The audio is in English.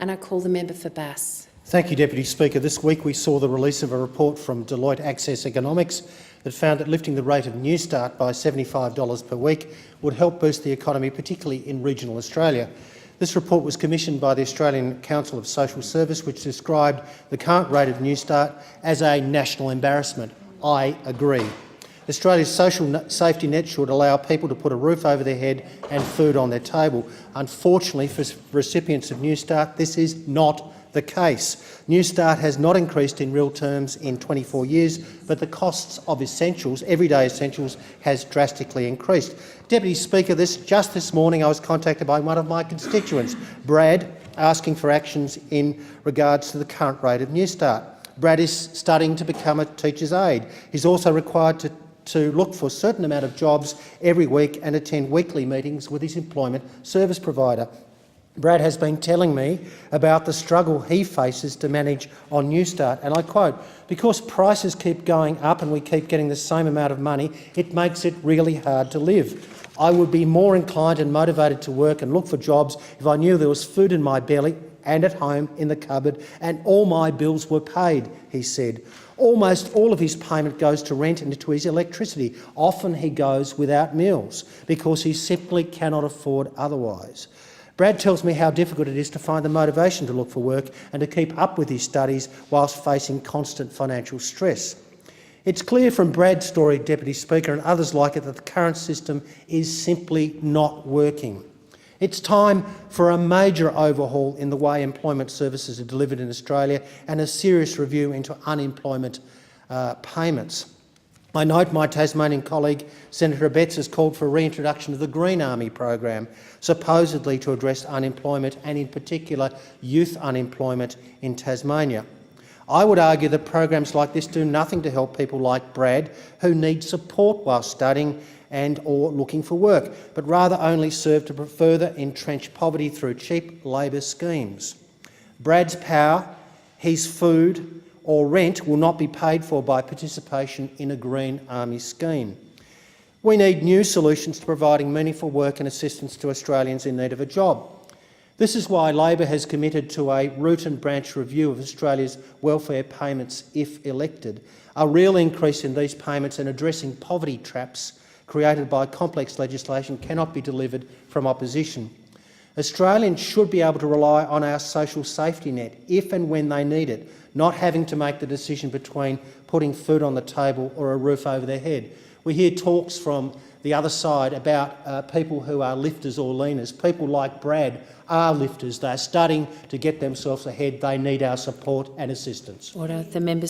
And I call the member for Bass. Thank you, Deputy Speaker. This week we saw the release of a report from Deloitte Access Economics that found that lifting the rate of Newstart by $75 per week would help boost the economy, particularly in regional Australia. This report was commissioned by the Australian Council of Social Service, which described the current rate of Newstart as a national embarrassment. I agree. Australia's social safety net should allow people to put a roof over their head and food on their table. Unfortunately for recipients of Newstart, this is not the case. Newstart has not increased in real terms in 24 years, but the costs of essentials, everyday essentials, has drastically increased. Deputy Speaker, just this morning I was contacted by one of my constituents, Brad, asking for actions in regards to the current rate of Newstart. Brad is studying to become a teacher's aide. He's also required to look for a certain amount of jobs every week and attend weekly meetings with his employment service provider. Brad has been telling me about the struggle he faces to manage on Newstart, and I quote, "Because prices keep going up and we keep getting the same amount of money, it makes it really hard to live. I would be more inclined and motivated to work and look for jobs if I knew there was food in my belly and at home in the cupboard and all my bills were paid," he said. Almost all of his payment goes to rent and to his electricity. Often he goes without meals because he simply cannot afford otherwise. Brad tells me how difficult it is to find the motivation to look for work and to keep up with his studies whilst facing constant financial stress. It's clear from Brad's story, Deputy Speaker, and others like it, that the current system is simply not working. It's time for a major overhaul in the way employment services are delivered in Australia and a serious review into unemployment payments. I note my Tasmanian colleague, Senator Abetz, has called for a reintroduction of the Green Army program, supposedly to address unemployment and in particular youth unemployment in Tasmania. I would argue that programs like this do nothing to help people like Brad who need support while studying and or looking for work, but rather only serve to further entrench poverty through cheap labour schemes. Brad's power, his food or rent will not be paid for by participation in a Green Army scheme. We need new solutions to providing meaningful work and assistance to Australians in need of a job. This is why Labor has committed to a root and branch review of Australia's welfare payments if elected. A real increase in these payments and addressing poverty traps created by complex legislation cannot be delivered from opposition. Australians should be able to rely on our social safety net if and when they need it, not having to make the decision between putting food on the table or a roof over their head. We hear talks from the other side about people who are lifters or leaners. People like Brad are lifters. They're studying to get themselves ahead. They need our support and assistance. Order. The member